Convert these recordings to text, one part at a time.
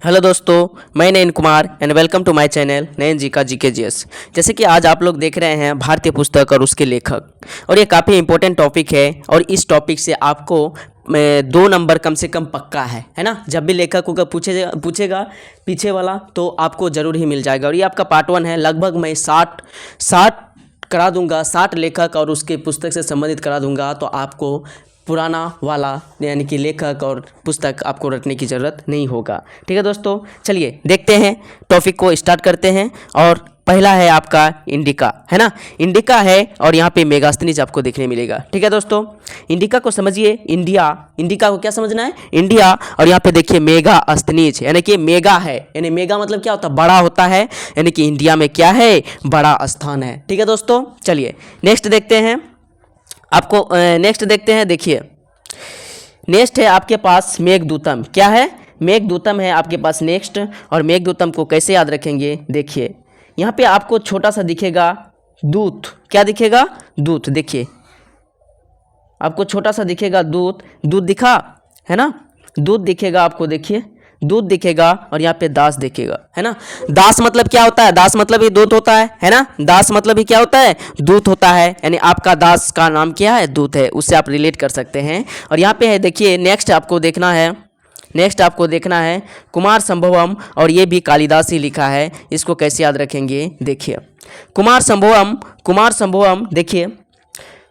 Hello दोस्तों, मैं Nayan Kumar and welcome to my channel Nayan ji का GKGS। जैसे कि आज आप लोग देख रहे हैं भारतीय पुस्तक और उसके लेखक, और ये काफ़ी इंपॉर्टेंट टॉपिक है। और इस टॉपिक से आपको 2 नंबर कम से कम पक्का है ना। जब भी लेखक को पूछेगा पीछे वाला तो आपको ज़रूर ही मिल जाएगा। और ये आपका पार्ट 1 है। लगभग मैं 60 करा दूंगा, 60 लेखक और उसके पुस्तक से संबंधित करा दूंगा, तो आपको पुराना वाला यानी कि लेखक और पुस्तक आपको रटने की ज़रूरत नहीं होगा। ठीक है दोस्तों, चलिए देखते हैं, टॉपिक को स्टार्ट करते हैं। और पहला है आपका इंडिका, है ना। इंडिका है और यहाँ पे मेगास्थनीज आपको देखने मिलेगा। ठीक है दोस्तों, इंडिका को समझिए। इंडिका को क्या समझना है? इंडिया। और यहाँ पे देखिए मेगा अस्थनीज, यानी कि मेगा है, यानी मेगा मतलब क्या होता है? बड़ा होता है, यानी कि इंडिया में क्या है? बड़ा स्थान है। ठीक है दोस्तों, चलिए नेक्स्ट देखते हैं। आपको नेक्स्ट देखते हैं। देखिए नेक्स्ट है आपके पास मेघदूतम। क्या है? मेघदूतम है आपके पास नेक्स्ट। और मेघदूतम को कैसे याद रखेंगे? देखिए यहाँ पे आपको छोटा सा दिखेगा दूत। क्या दिखेगा? दूत। देखिए आपको छोटा सा दिखेगा दूत। दूत दिखा है ना, दूत दिखेगा आपको। देखिए दूत दिखेगा और यहाँ पे दास दिखेगा, है ना। दास मतलब क्या होता है? दास मतलब ही दूत होता है ना। दास मतलब ही क्या होता है? दूत होता है, यानी आपका दास का नाम क्या है? दूत है। उससे आप रिलेट कर सकते हैं। और यहाँ पे है देखिए नेक्स्ट आपको देखना है। नेक्स्ट आपको देखना है कुमार संभवम, और ये भी कालिदास ही लिखा है। इसको कैसे याद रखेंगे? देखिए कुमार संभवम देखिए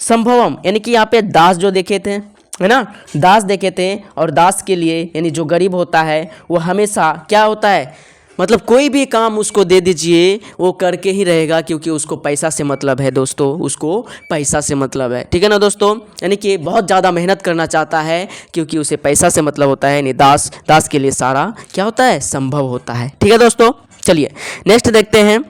संभवम यानी कि यहाँ पे दास जो देखे थे, है ना, दास देखे थे। और दास के लिए यानी जो गरीब होता है वो हमेशा क्या होता है? मतलब कोई भी काम उसको दे दीजिए वो करके ही रहेगा, क्योंकि उसको पैसा से मतलब है दोस्तों, उसको पैसा से मतलब है। ठीक है ना दोस्तों, यानी कि बहुत ज़्यादा मेहनत करना चाहता है क्योंकि उसे पैसा से मतलब होता है। यानी दास के लिए सारा क्या होता है? संभव होता है। ठीक है दोस्तों, चलिए नेक्स्ट देखते हैं।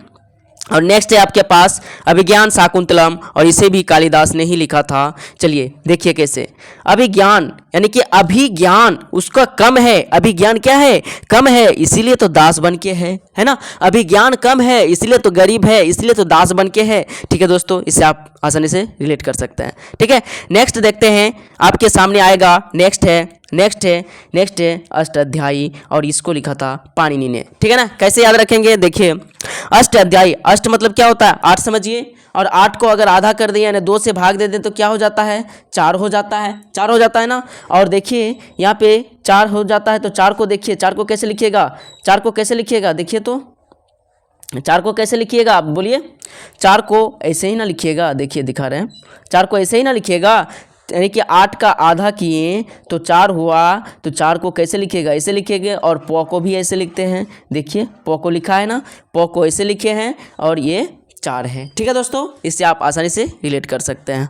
और नेक्स्ट है आपके पास अभिज्ञान शाकुंतलम, और इसे भी कालिदास ने ही लिखा था। चलिए देखिए कैसे। अभिज्ञान यानी कि अभिज्ञान उसका कम है। अभिज्ञान क्या है? कम है, इसीलिए तो दास बन के है ना। अभिज्ञान कम है इसलिए तो गरीब है, इसलिए तो दास बन के है। ठीक है दोस्तों, इसे आप आसानी से रिलेट कर सकते हैं। ठीक है, नेक्स्ट देखते हैं। आपके सामने आएगा नेक्स्ट है अष्टाध्यायी, और इसको लिखा था पाणिनि ने। ठीक है ना। कैसे याद रखेंगे? देखिए अष्टाध्यायी, अष्ट मतलब क्या होता है? 8 समझिए। और 8 को अगर आधा कर दें यानी 2 से भाग दे दें तो क्या हो जाता है? 4 हो जाता है। 4 हो जाता है ना। और देखिए यहाँ पे 4 हो जाता है, तो 4 को देखिए, 4 को कैसे लिखिएगा? 4 को कैसे लिखिएगा? देखिए तो 4 को कैसे लिखिएगा? आप बोलिए। 4 को ऐसे ही ना लिखिएगा, देखिए दिखा रहे हैं। 4 को ऐसे ही ना लिखिएगा, यानी कि 8 का आधा किए तो 4 हुआ। तो 4 को कैसे लिखेगा? ऐसे लिखेंगे। और पौ को भी ऐसे लिखते हैं। देखिए पौ को लिखा है ना, पौ को ऐसे लिखे हैं, और ये 4 है। ठीक है दोस्तों, इससे आप आसानी से रिलेट कर सकते हैं।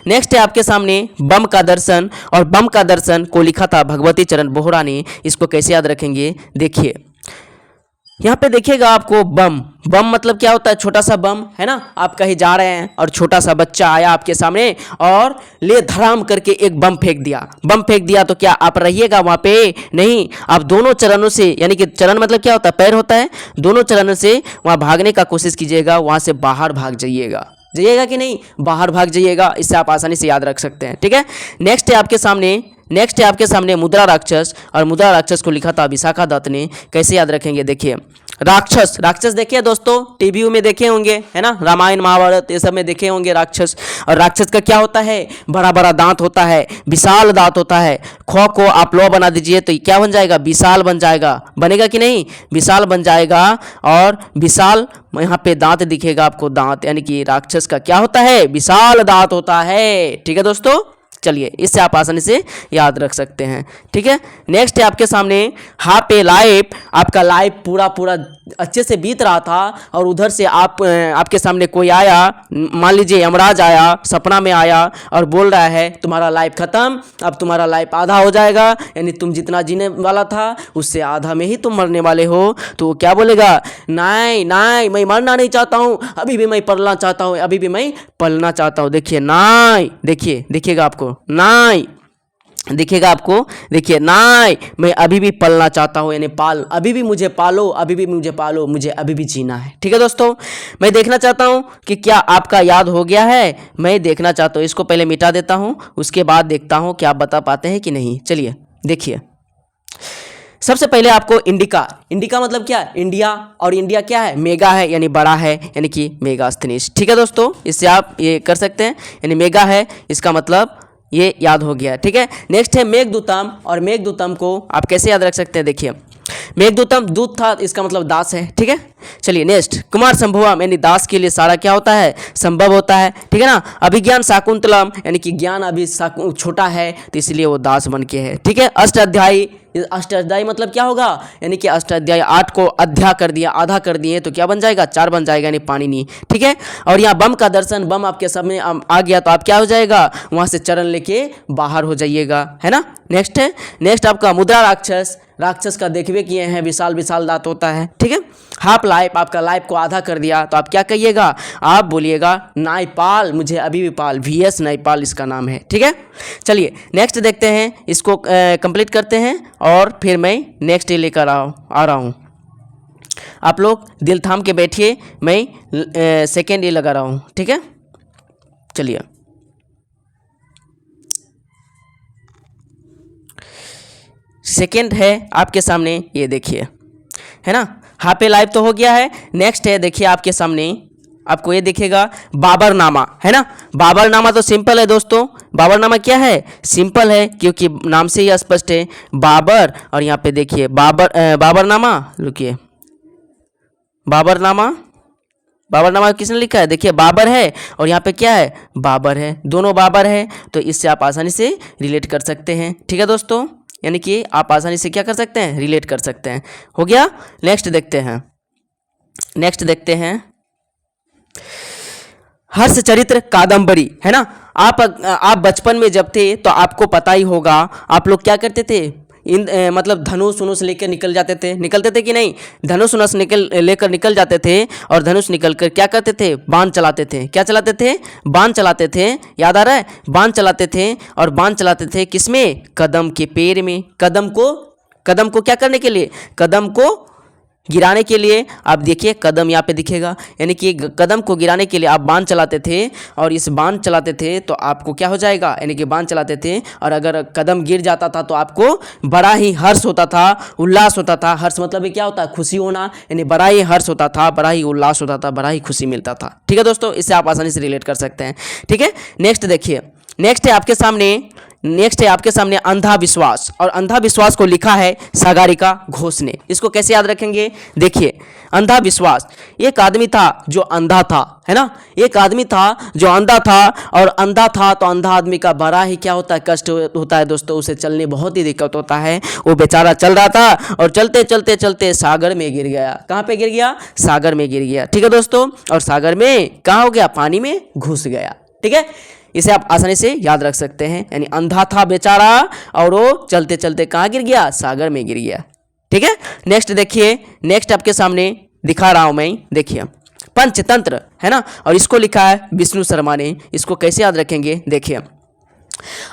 नेक्स्ट है आपके सामने बम का दर्शन, और बम का दर्शन को लिखा था भगवती चरण बोहरा ने। इसको कैसे याद रखेंगे? देखिए यहाँ पे देखिएगा आपको बम मतलब क्या होता है? छोटा सा बम, है ना। आप कहीं जा रहे हैं और छोटा सा बच्चा आया आपके सामने और ले धड़ाम करके एक बम फेंक दिया। तो क्या आप रहिएगा वहाँ पे? नहीं, आप दोनों चरणों से, यानी कि चरण मतलब क्या होता है? पैर होता है। दोनों चरणों से वहाँ भागने का कोशिश कीजिएगा, वहाँ से बाहर भाग जाइएगा कि नहीं? बाहर भाग जाइएगा। इससे आप आसानी से याद रख सकते हैं। ठीक है, नेक्स्ट है आपके सामने मुद्रा राक्षस, और मुद्रा राक्षस को लिखा था विशाखा दत्त ने। कैसे याद रखेंगे? देखिए राक्षस देखिए दोस्तों, टीवी में देखे होंगे, है ना, रामायण महाभारत ये सब में देखे होंगे राक्षस। और राक्षस का क्या होता है? बड़ा बड़ा दांत होता है, विशाल दांत होता है। ख को आप लौ बना दीजिए तो क्या बन जाएगा? विशाल बन जाएगा। बनेगा कि नहीं? विशाल बन जाएगा। और विशाल यहाँ पे दांत दिखेगा आपको, दांत, यानी कि राक्षस का क्या होता है? विशाल दांत होता है। ठीक है दोस्तों, चलिए इससे आप आसानी से याद रख सकते हैं। ठीक है, नेक्स्ट है आपके सामने हापे लाइफ। आपका लाइफ पूरा अच्छे से बीत रहा था, और उधर से आपके सामने कोई आया, मान लीजिए यमराज आया, सपना में आया और बोल रहा है तुम्हारा लाइफ खत्म, अब तुम्हारा लाइफ आधा हो जाएगा, यानी तुम जितना जीने वाला था उससे आधा में ही तुम मरने वाले हो। तो क्या बोलेगा? नहीं मैं मरना नहीं चाहता हूँ, अभी भी मैं पलना चाहता हूँ। देखिए नाई, देखिएगा आपको नाई दिखेगा आपको। देखिए नाई, मैं अभी भी पलना चाहता हूँ, यानी अभी भी मुझे पालो, मुझे अभी भी जीना है। ठीक है दोस्तों, मैं देखना चाहता हूँ कि क्या आपका याद हो गया है। मैं देखना चाहता हूँ, इसको पहले मिटा देता हूँ, उसके बाद देखता हूँ कि आप बता पाते हैं कि नहीं। चलिए देखिए सबसे पहले आपको इंडिका, इंडिका मतलब क्या है, इंडिया, और इंडिया क्या है, मेगा है यानी बड़ा है, यानी कि मेगास्थनीज। ठीक है दोस्तों, इससे आप ये कर सकते हैं, यानी मेगा है इसका मतलब ये याद हो गया। ठीक है, नेक्स्ट है मेघदूतम, और मेघदूतम को आप कैसे याद रख सकते हैं, देखिए मेघदूतम दूत था, इसका मतलब दास है। ठीक है, चलिए नेक्स्ट कुमार संभवम, यानी दास के लिए सारा क्या होता है, संभव होता है। ठीक है ना, अभिज्ञान शाकुंतलम, यानी कि ज्ञान अभी छोटा है तो इसलिए वो दास बन के है। ठीक है, अष्टाध्यायी, अष्टाध्यायी मतलब क्या होगा, यानी कि अष्टाध्यायी 8 को अध्याय कर दिया, आधा कर दिए तो क्या बन जाएगा, 4 बन जाएगा, यानी पाणिनि। ठीक है, और यहाँ बम का दर्शन, बम आपके सामने आ गया तो आप क्या हो जाएगा, वहाँ से चरण लेके बाहर हो जाइएगा, है ना। नेक्स्ट है, नेक्स्ट आपका मुद्रा राक्षस, राक्षस का देखबे किए हैं, विशाल विशाल दांत होता है। ठीक है, हाफ लाइफ, आपका लाइफ को आधा कर दिया तो आप क्या कहिएगा, आप बोलिएगा नाइपाल, मुझे अभी भी पाल, VS नाइपाल इसका नाम है। ठीक है, चलिए नेक्स्ट देखते हैं, इसको कंप्लीट करते हैं और फिर मैं नेक्स्ट डे लेकर आ रहा हूँ। आप लोग दिल थाम के बैठिए, मैं सेकेंड डे लगा रहा हूँ। ठीक है, चलिए सेकेंड है आपके सामने, ये देखिए, है ना, हाफे लाइव तो हो गया है। नेक्स्ट है, देखिए आपके सामने, आपको ये दिखेगा बाबरनामा, है ना। बाबरनामा तो सिंपल है दोस्तों, बाबरनामा क्या है, सिंपल है, क्योंकि नाम से ही स्पष्ट है बाबर, और यहाँ पे देखिए बाबरनामा, रुकिए, बाबरनामा, बाबरनामा किसने लिखा है, देखिए बाबर है और यहाँ पे क्या है, बाबर है, दोनों बाबर है, तो इससे आप आसानी से रिलेट कर सकते हैं। ठीक है दोस्तों, यानी कि आप आसानी से क्या कर सकते हैं, रिलेट कर सकते हैं। हो गया, नेक्स्ट देखते हैं, नेक्स्ट देखते हैं हर्ष चरित्र कादम्बरी, है ना। आप बचपन में जब थे तो आपको पता ही होगा, आप लोग क्या करते थे, मतलब धनुष उनुष लेकर निकलते थे कि नहीं, धनुष उनुष लेकर निकल जाते थे, और धनुष निकल कर क्या करते थे, बाण चलाते थे, क्या चलाते थे, बाण चलाते थे, याद आ रहा है, बाण चलाते थे, और बाण चलाते थे किसमें, कदम के पेड़ में, कदम को क्या करने के लिए, कदम को गिराने के लिए। आप देखिए कदम यहाँ पे दिखेगा, यानी कि कदम को गिराने के लिए आप बाण चलाते थे, और इस बाण चलाते थे तो आपको क्या हो जाएगा, यानी कि बाण चलाते थे, और अगर कदम गिर जाता था तो आपको बड़ा ही हर्ष होता था, उल्लास होता था। हर्ष मतलब क्या होता है, खुशी होना, यानी बड़ा ही हर्ष होता था, बड़ा ही उल्लास होता था, बड़ा ही खुशी मिलता था। ठीक है दोस्तों, इससे आप आसानी से रिलेट कर सकते हैं। ठीक है, नेक्स्ट देखिए, नेक्स्ट है आपके सामने अंधा विश्वास, और अंधा विश्वास को लिखा है सागरिका घोष ने। इसको कैसे याद रखेंगे, देखिए अंधा विश्वास, एक आदमी था जो अंधा था, है ना, एक आदमी था जो अंधा था, और अंधा था तो अंधा आदमी का बड़ा ही क्या होता है, कष्ट होता है दोस्तों, उसे चलने बहुत ही दिक्कत होता है। वो बेचारा चल रहा था और चलते चलते चलते सागर में गिर गया। कहाँ पे गिर गया, सागर में गिर गया। ठीक है दोस्तों, और सागर में कहाँ हो गया, पानी में घुस गया। ठीक है, इसे आप आसानी से याद रख सकते हैं, यानी अंधा था बेचारा और वो चलते चलते कहाँ गिर गया, सागर में गिर गया। ठीक है, नेक्स्ट देखिए, नेक्स्ट आपके सामने दिखा रहा हूं मैं, देखिए पंचतंत्र, है ना, और इसको लिखा है विष्णु शर्मा ने। इसको कैसे याद रखेंगे, देखिए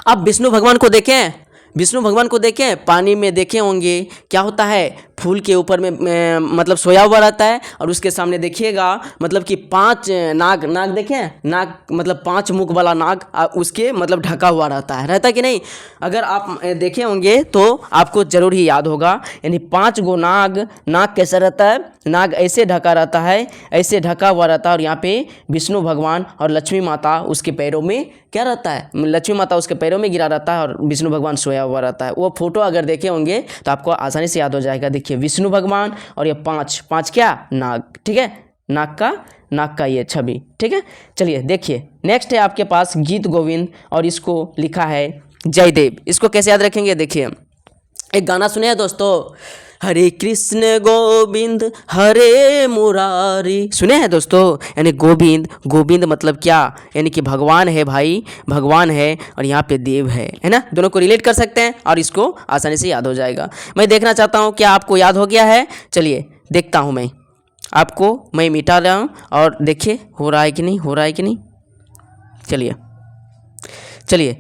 अब विष्णु भगवान को देखें, विष्णु भगवान को देखें, पानी में देखे होंगे, क्या होता है, फूल के ऊपर में मतलब सोया हुआ रहता है, और उसके सामने देखिएगा मतलब कि 5 नाग देखें, नाग मतलब 5 मुख वाला नाग उसके मतलब ढका हुआ रहता कि नहीं। अगर आप देखे होंगे तो आपको जरूर ही याद होगा, यानी 5 गो नाग कैसा रहता है, नाग ऐसे ढका रहता है, ऐसे ढका हुआ रहता है, और यहाँ पे विष्णु भगवान और लक्ष्मी माता उसके पैरों में क्या रहता है, लक्ष्मी माता उसके पैरों में गिरा रहता है, और विष्णु भगवान सोया हुआ रहता है। वो फोटो अगर देखे होंगे तो आपको आसानी से याद हो जाएगा। देखिए विष्णु भगवान और ये 5 क्या, नाग। ठीक है, नाग का ये छवि। ठीक है, चलिए देखिए नेक्स्ट है आपके पास गीत गोविंद, और इसको लिखा है जयदेव। इसको कैसे याद रखेंगे, देखिए एक गाना सुने हैं दोस्तों, हरे कृष्ण गोविंद हरे मुरारी, सुने हैं दोस्तों, यानी गोविंद मतलब क्या, यानी कि भगवान है भाई, भगवान है, और यहाँ पे देव है ना, दोनों को रिलेट कर सकते हैं और इसको आसानी से याद हो जाएगा। मैं देखना चाहता हूँ क्या आपको याद हो गया है, चलिए देखता हूँ, मैं मिटा रहा हूँ और देखिए हो रहा है कि नहीं, चलिए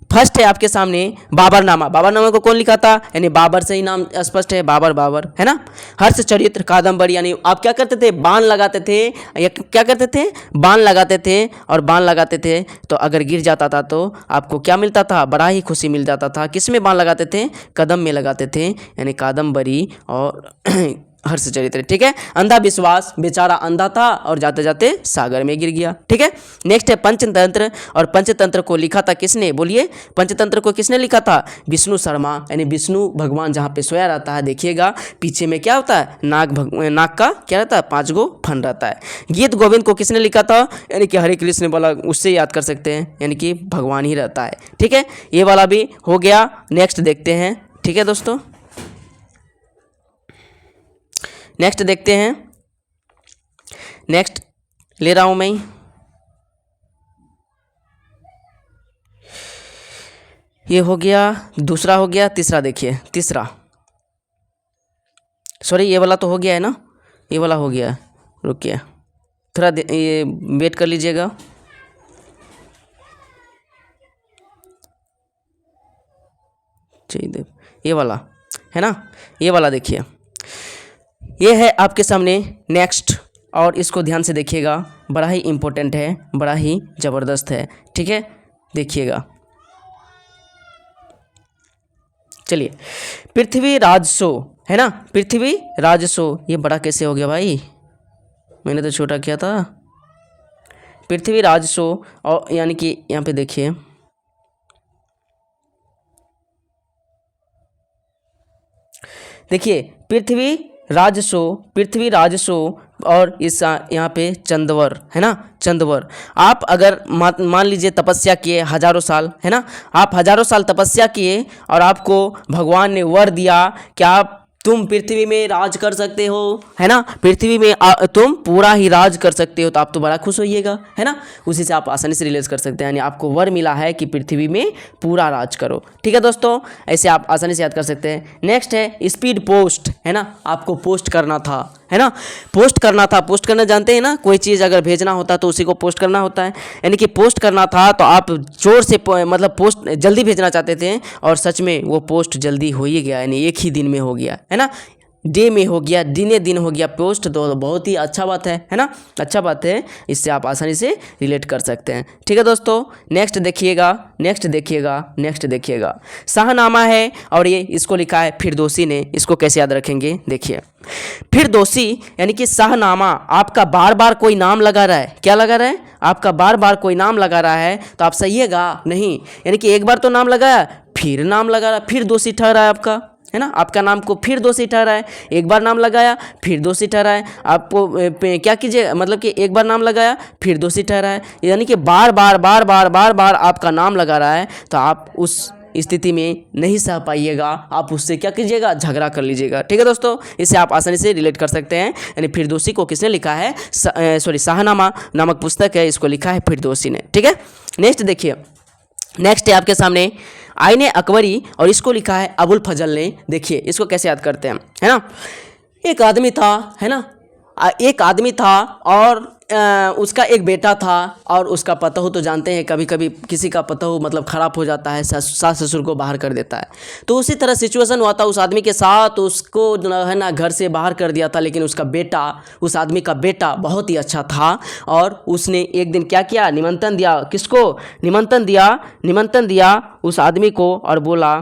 फर्स्ट है आपके सामने बाबरनामा। बाबरनामा को कौन लिखा था, यानी बाबर से ही नाम स्पष्ट है, बाबर है ना। हर्ष चरित्र कादंबरी, यानी आप क्या करते थे, बाण लगाते थे, या क्या करते थे, बाण लगाते थे, और बाण लगाते थे तो अगर गिर जाता था तो आपको क्या मिलता था, बड़ा ही खुशी मिल जाता था। किस में बाण लगाते थे, कदम में लगाते थे, यानी कादंबरी और हर्ष चरित्र। ठीक है। अंधा विश्वास, बेचारा अंधा था और जाते जाते सागर में गिर गया। ठीक है। नेक्स्ट है पंचतंत्र, और पंचतंत्र को लिखा था किसने, बोलिए, पंचतंत्र को किसने लिखा था, विष्णु शर्मा, यानी विष्णु भगवान जहाँ पे सोया रहता है, देखिएगा पीछे में क्या होता है, नाग का क्या रहता है, 5 गो फन रहता है। गीत गोविंद को किसने लिखा था, यानी कि हरे कृष्ण वाला, उससे याद कर सकते हैं, यानी कि भगवान ही रहता है। ठीक है, ये वाला भी हो गया। नेक्स्ट देखते हैं। ठीक है दोस्तों, नेक्स्ट देखते हैं। नेक्स्ट ले रहा हूं मैं, ये हो गया, दूसरा हो गया, तीसरा देखिए, तीसरा, सॉरी ये वाला तो हो गया है ना, ये वाला हो गया, रुकिए थोड़ा ये वेट कर लीजिएगा। चाहिए ये वाला है ना, ये वाला देखिए, ये है आपके सामने नेक्स्ट, और इसको ध्यान से देखिएगा, बड़ा ही इम्पोर्टेंट है, बड़ा ही ज़बरदस्त है। ठीक है, देखिएगा। चलिए, पृथ्वी राज शो है ना, पृथ्वी राज शो, ये बड़ा कैसे हो गया भाई, मैंने तो छोटा किया था। पृथ्वी राज शो, और यानी कि यहाँ पे देखिए, देखिए पृथ्वी राज शो, और इस यहाँ पे चंदवर है ना, चंदवर। आप अगर मान लीजिए तपस्या किए हजारों साल, है ना, आप हजारों साल तपस्या किए और आपको भगवान ने वर दिया कि आप तुम पृथ्वी में राज कर सकते हो, है ना, पृथ्वी में तुम पूरा ही राज कर सकते हो, तो आप तो बड़ा खुश होइएगा, है ना। उसी से आप आसानी से रिलेट कर सकते हैं, यानी आपको वर मिला है कि पृथ्वी में पूरा राज करो। ठीक है दोस्तों, ऐसे आप आसानी से याद कर सकते हैं। नेक्स्ट है स्पीड पोस्ट, है ना, आपको पोस्ट करना था, है ना, पोस्ट करना था। पोस्ट करना जानते हैं ना, कोई चीज़ अगर भेजना होता है तो उसी को पोस्ट करना होता है, यानी कि पोस्ट करना था, तो आप जोर से मतलब पोस्ट जल्दी भेजना चाहते थे, और सच में वो पोस्ट जल्दी हो ही गया, यानी एक ही दिन में हो गया, है ना, डे में हो गया, दिने दिन हो गया पोस्ट, तो बहुत ही अच्छा बात है ना, अच्छा बात है, इससे आप आसानी से रिलेट कर सकते हैं। ठीक है दोस्तों, नेक्स्ट देखिएगा, नेक्स्ट देखिएगा, नेक्स्ट देखिएगा, शाहनामा है, और ये इसको लिखा है फिरदौसी ने। इसको कैसे याद रखेंगे, देखिए, फिरदौसी यानी कि शाहनामा, आपका बार बार कोई नाम लगा रहा है, क्या लगा रहा है, आपका बार बार कोई नाम लगा रहा है, तो आप सहिएगा नहीं, यानी कि एक बार तो नाम लगाया, फिर नाम लगा रहा है, फिर दोषी ठहरा है आपका, है ना, आपका नाम को फिर दोषी ठहरा है, एक बार नाम लगाया फिर दोषी ठहरा है, आपको क्या कीजिए, मतलब कि एक बार नाम लगाया फिर दोषी ठहरा है, यानी कि बार बार आपका नाम लगा रहा है, तो आप उस स्थिति में नहीं सह पाइएगा, आप उससे क्या कीजिएगा, झगड़ा कर लीजिएगा। ठीक है दोस्तों, इससे आप आसानी से रिलेट कर सकते हैं, यानी फिरदौसी को किसने लिखा है, शाहनामा नामक पुस्तक है, इसको लिखा है फिरदौसी ने। ठीक है, नेक्स्ट देखिए, नेक्स्ट है आपके सामने आईने अकबरी, और इसको लिखा है अबुल फजल ने। देखिए इसको कैसे याद करते हैं, है ना, एक आदमी था, है ना, एक आदमी था, और उसका एक बेटा था, और उसका पतहू तो जानते हैं, कभी कभी किसी का पतहू मतलब ख़राब हो जाता है, सास ससुर को बाहर कर देता है, तो उसी तरह सिचुएशन हुआ था उस आदमी के साथ, उसको है ना घर से बाहर कर दिया था, लेकिन उसका बेटा, उस आदमी का बेटा बहुत ही अच्छा था, और उसने एक दिन क्या किया, निमंत्रण दिया, किसको निमंत्रण दिया उस आदमी को, और बोला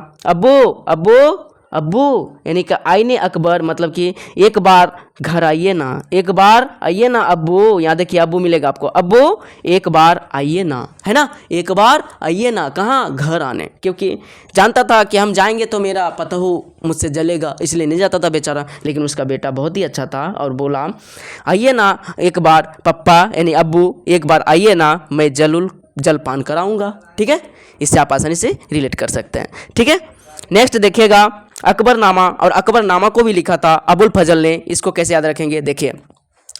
अब्बू, यानी कि आईने अकबर, मतलब कि एक बार घर आइए ना, एक बार आइए ना अब्बू, यहाँ देखिए अब्बू मिलेगा आपको, अब्बू एक बार आइए ना, है ना, एक बार आइए ना, कहाँ, घर आने, क्योंकि जानता था कि हम जाएंगे तो मेरा पतहू मुझसे जलेगा, इसलिए नहीं जाता था बेचारा, लेकिन उसका बेटा बहुत ही अच्छा था, और बोला आइए ना एक बार पप्पा, यानी अब्बू एक बार आइए ना, मैं जलपान कराऊंगा। ठीक है, इससे आप आसानी से रिलेट कर सकते हैं। ठीक है, नेक्स्ट देखिएगा अकबरनामा, और अकबरनामा को भी लिखा था अबुल फजल ने। इसको कैसे याद रखेंगे, देखिए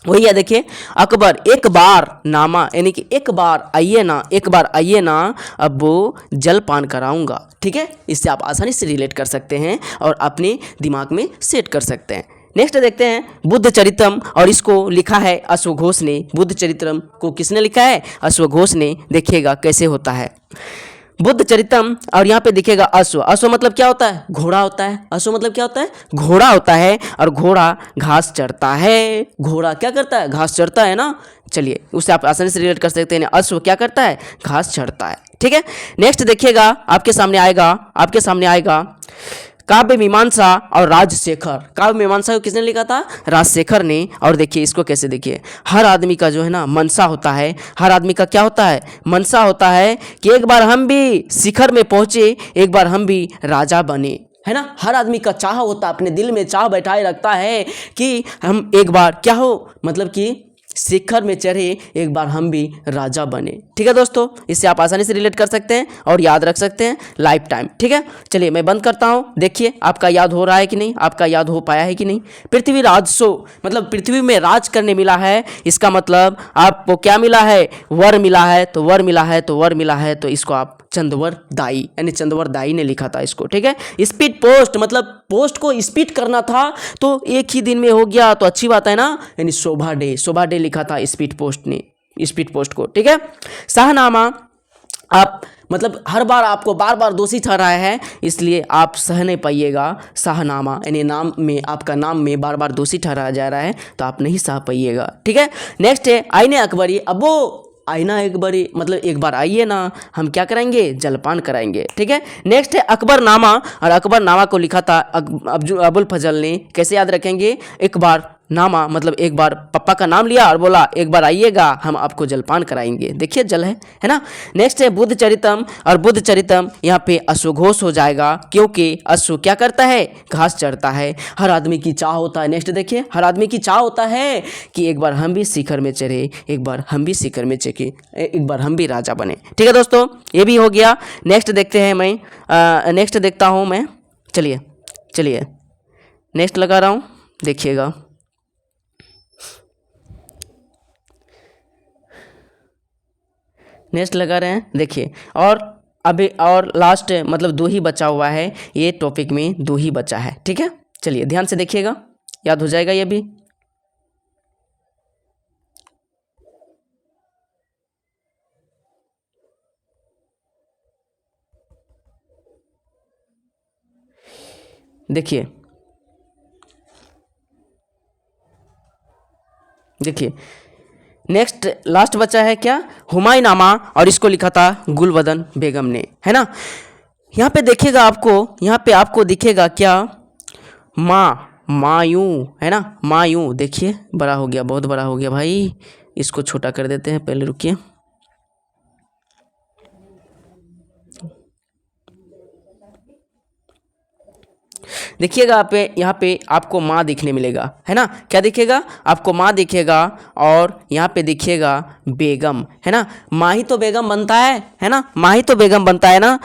वही है, देखिए अकबर एक बार नामा, यानी कि एक बार आइए ना अब्बू जलपान कराऊंगा। ठीक है, इससे आप आसानी से रिलेट कर सकते हैं और अपने दिमाग में सेट कर सकते हैं। नेक्स्ट देखते हैं बुद्ध चरित्रम, और इसको लिखा है अश्वघोष ने। बुद्ध चरित्रम को किसने लिखा है, अश्वघोष ने। देखिएगा कैसे होता है, बुद्ध चरितम, और यहाँ पे दिखेगा अश्व। अश्व मतलब क्या होता है? घोड़ा होता है। अश्व मतलब क्या होता है? घोड़ा होता है। और घोड़ा घास चरता है। घोड़ा क्या करता है? घास चरता है ना। चलिए, उससे आप आसानी से रिलेट कर सकते हैं। अश्व क्या करता है? घास चरता है। ठीक है, नेक्स्ट देखिएगा, आपके सामने आएगा काव्य मीमांसा और राजशेखर। काव्य मीमांसा को किसने लिखा था? राजशेखर ने। और देखिए इसको कैसे, देखिए हर आदमी का जो है ना मनसा होता है। हर आदमी का क्या होता है? मनसा होता है कि एक बार हम भी शिखर में पहुंचे, एक बार हम भी राजा बने, है ना। हर आदमी का चाह होता है, अपने दिल में चाह बैठाए रखता है कि हम एक बार क्या हो, मतलब कि शिखर में चढ़े, एक बार हम भी राजा बने। ठीक है दोस्तों, इससे आप आसानी से रिलेट कर सकते हैं और याद रख सकते हैं लाइफ टाइम। ठीक है, चलिए मैं बंद करता हूँ। देखिए आपका याद हो रहा है कि नहीं, आपका याद हो पाया है कि नहीं। पृथ्वी राजसो मतलब पृथ्वी में राज करने मिला है। इसका मतलब आपको क्या मिला है? वर मिला है। तो वर मिला है तो इसको आप चंदवर दाई, यानी चंदवर दाई ने लिखा था इसको। ठीक है, स्पीड पोस्ट मतलब पोस्ट को स्पीड करना था तो एक ही दिन में हो गया, तो अच्छी बात है ना। यानी शोभा डे लिखा था स्पीड पोस्ट ने, स्पीड पोस्ट को। ठीक है, शाहनामा, आप मतलब हर बार आपको बार बार दोषी ठहराया है, इसलिए आप सह नहीं पाइएगा। शाहनामा यानी नाम में, आपका नाम में बार बार दोषी ठहराया जा रहा है, तो आप नहीं सह पाइएगा। ठीक है, नेक्स्ट है आईने अकबरी। अब वो आईना एक बारी मतलब एक बार आइए ना, हम क्या कराएंगे? जलपान कराएंगे। ठीक है, नेक्स्ट है अकबरनामा, और अकबरनामा को लिखा था अबुल फजल ने। कैसे याद रखेंगे? एक बार नामा मतलब एक बार पप्पा का नाम लिया और बोला एक बार आइएगा, हम आपको जलपान कराएंगे। देखिए जल है ना। नेक्स्ट है बुद्ध चरितम, और बुद्ध चरितम यहाँ पे अश्वघोष हो जाएगा, क्योंकि अश्व क्या करता है? घास चरता है। हर आदमी की चाह होता है, नेक्स्ट देखिए, हर आदमी की चाह होता है कि एक बार हम भी शिखर में चढ़े, एक बार हम भी शिखर में चढ़े, एक बार हम भी राजा बने। ठीक है दोस्तों, ये भी हो गया। नेक्स्ट देखते हैं, मैं नेक्स्ट देखता हूँ मैं। चलिए नेक्स्ट लगा रहा हूँ, देखिएगा। नेक्स्ट लगा रहे हैं, देखिए। और अभी और लास्ट मतलब 2 ही बचा हुआ है, ये टॉपिक में 2 ही बचा है। ठीक है, चलिए ध्यान से देखिएगा, याद हो जाएगा ये भी। देखिए नेक्स्ट लास्ट बचा है क्या? हुमायूनामा, और इसको लिखा था गुलबदन बेगम ने, है ना। यहाँ पे देखिएगा, यहाँ पे आपको दिखेगा क्या? मायूं, है ना। मायूं, देखिए बड़ा हो गया, बहुत बड़ा हो गया भाई, इसको छोटा कर देते हैं, पहले रुकिए। देखिएगा आप यहाँ पे आपको माँ दिखने मिलेगा, है ना। क्या दिखेगा? आपको माँ दिखेगा, और यहाँ पे दिखिएगा बेगम, है ना। माँ ही तो बेगम बनता है ना। माँ ही तो बेगम बनता है ना,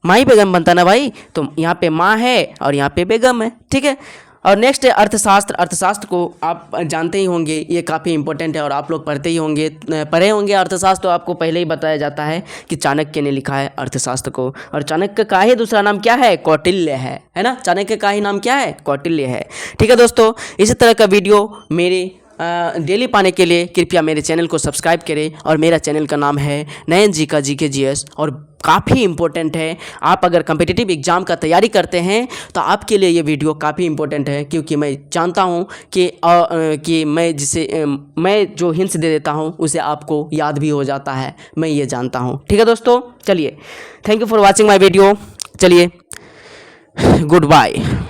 माँ ही बेगम बनता है ना भाई। तो यहाँ पे माँ है और यहाँ पे बेगम है। ठीक है, और नेक्स्ट है अर्थशास्त्र। अर्थशास्त्र को आप जानते ही होंगे, ये काफ़ी इंपॉर्टेंट है और आप लोग पढ़े होंगे अर्थशास्त्र। तो आपको पहले ही बताया जाता है कि चाणक्य ने लिखा है अर्थशास्त्र को, और चाणक्य का ही दूसरा नाम क्या है? कौटिल्य है ना। चाणक्य का ही नाम क्या है? कौटिल्य है। ठीक है दोस्तों, इसी तरह का वीडियो मेरे डेली पाने के लिए कृपया मेरे चैनल को सब्सक्राइब करें, और मेरा चैनल का नाम है नयन जी का GKGS, और काफ़ी इम्पोर्टेंट है। आप अगर कम्पिटिटिव एग्ज़ाम का तैयारी करते हैं तो आपके लिए ये वीडियो काफ़ी इम्पोर्टेंट है, क्योंकि मैं जानता हूँ कि मैं जो हिंट्स दे देता हूँ उसे आपको याद भी हो जाता है, मैं ये जानता हूँ। ठीक है दोस्तों, चलिए, thank you for watching my video. चलिए, गुड बाय।